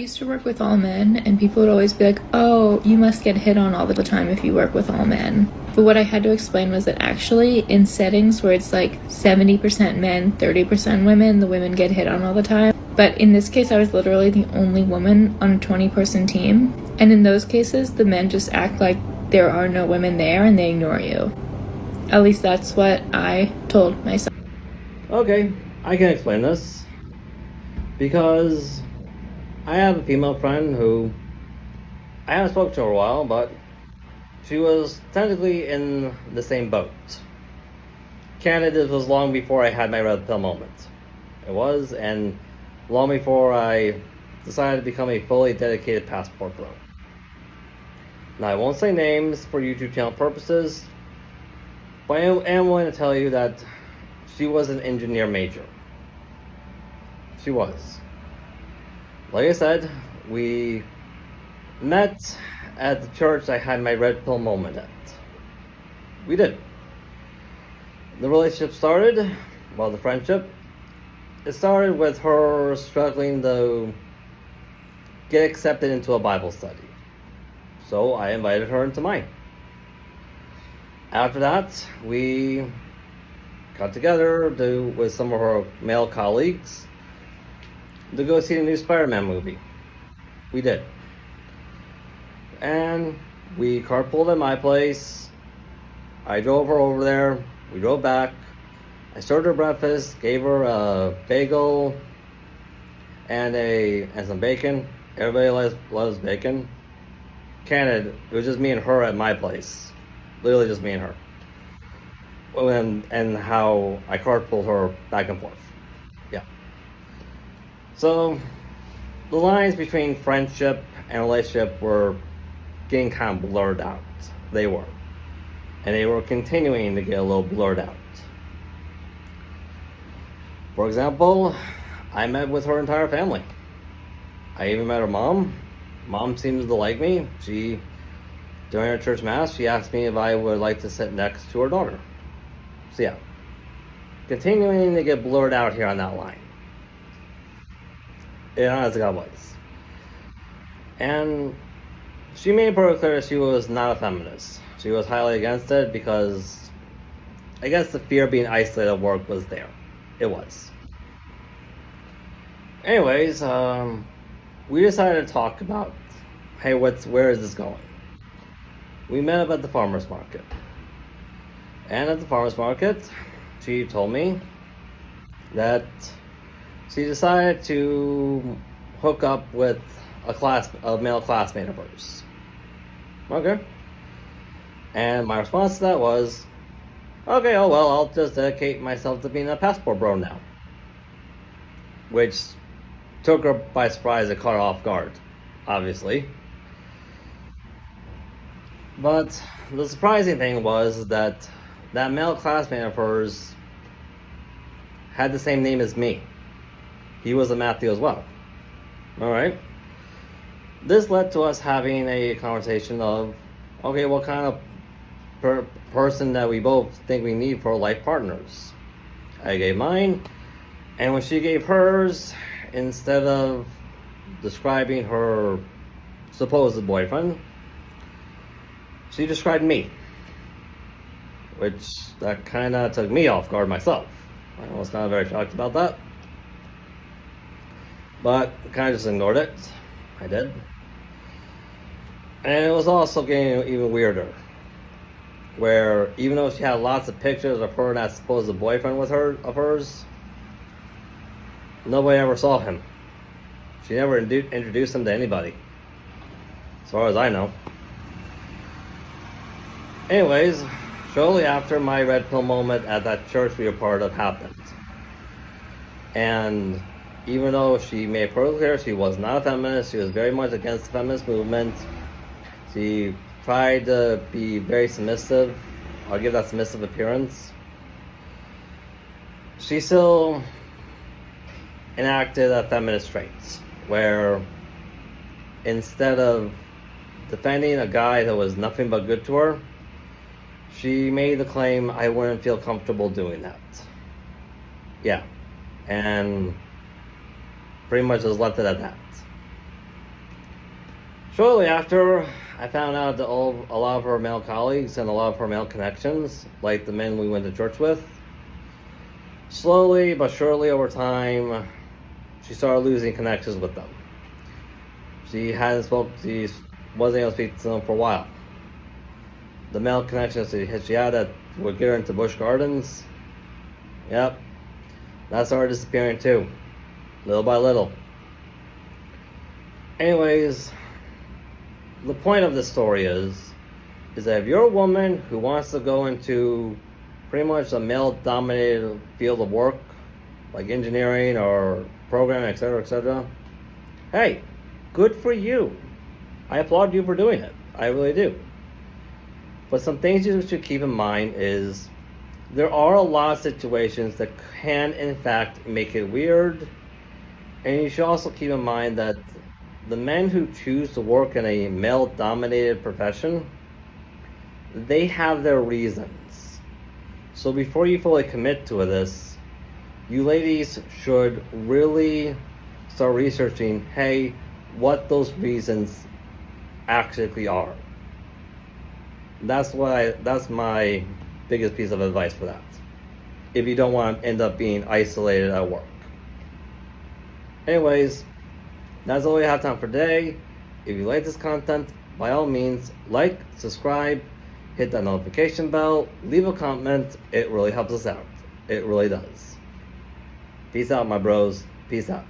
I used to work with all men, and people would always be like, oh, you must get hit on all the time if you work with all men. But what I had to explain was that actually in settings where it's like 70% men, 30% women, the women get hit on all the time. But in this case, I was literally the only woman on a 20-person team. And in those cases, the men just act like there are no women there and they ignore you. At least that's what I told myself. Okay, I can explain this. Because I have a female friend who I haven't spoken to her in a while, but she was technically in the same boat. Canada was long before I had my red pill moment. It was, and long before I decided to become a fully dedicated passport bro. Now, I won't say names for YouTube channel purposes, but I am willing to tell you that she was an engineer major. She was. Like I said, we met at the church I had my red pill moment at. We did. The relationship started, well, the friendship, it started with her struggling to get accepted into a Bible study. So I invited her into mine. After that, we got together with some of her male colleagues to go see the new Spider-Man movie. We did. And we carpooled at my place. I drove her over there. We drove back. I served her breakfast, gave her a bagel and some bacon. Everybody loves bacon. Canada, it was just me and her at my place. Literally just me and her. And how I carpooled her back and forth. Yeah. So, the lines between friendship and relationship were getting kind of blurred out. They were. And they were continuing to get a little blurred out. For example, I met with her entire family. I even met her mom. Mom seems to like me. During her church mass, she asked me if I would like to sit next to her daughter. So yeah, continuing to get blurred out here on that line. It honestly God was. And she made pretty clear she was not a feminist. She was highly against it because I guess the fear of being isolated at work was there. It was. Anyways, we decided to talk about, hey, where is this going? We met up at the farmer's market. And at the farmer's market, she told me that she decided to hook up with a male classmate of hers. Okay. And my response to that was, okay, oh well, I'll just dedicate myself to being a passport bro now. Which took her by surprise and caught her off guard, obviously. But the surprising thing was that male classmate of hers had the same name as me. He was a Matthew as well. Alright. This led to us having a conversation of, okay, what kind of person that we both think we need for life partners. I gave mine, and when she gave hers, instead of describing her supposed boyfriend, she described me. Which, that kind of took me off guard myself. I was kind of very shocked about that. But kind of just ignored it. I did. And it was also getting even weirder. Where even though she had lots of pictures of her and that supposed boyfriend of hers, nobody ever saw him. She never introduced him to anybody. As far as I know. Anyways, shortly after my red pill moment at that church we were part of happened. And even though she made it perfectly clear she was not a feminist, she was very much against the feminist movement. She tried to be very submissive. I'll give that submissive appearance. She still enacted a feminist traits where instead of defending a guy that was nothing but good to her, she made the claim, I wouldn't feel comfortable doing that. Yeah. And pretty much just left it at that. Shortly after, I found out that a lot of her male colleagues and a lot of her male connections, like the men we went to church with, slowly but surely over time, she started losing connections with them. She wasn't able to speak to them for a while. The male connections she had that would get her into Busch Gardens, yep, that started disappearing too, little by little. Anyways, the point of this story is that if you're a woman who wants to go into pretty much a male-dominated field of work, like engineering or programming, etc., hey, good for you. I applaud you for doing it. I really do. But some things you should keep in mind is there are a lot of situations that can, in fact, make it weird. And you should also keep in mind that the men who choose to work in a male-dominated profession, they have their reasons. So before you fully commit to this, you ladies should really start researching, hey, what those reasons actually are. That's my biggest piece of advice for that. If you don't want to end up being isolated at work. Anyways, that's all we have time for today. If you like this content, by all means, like, subscribe, hit that notification bell, leave a comment. It really helps us out. It really does. Peace out, my bros. Peace out.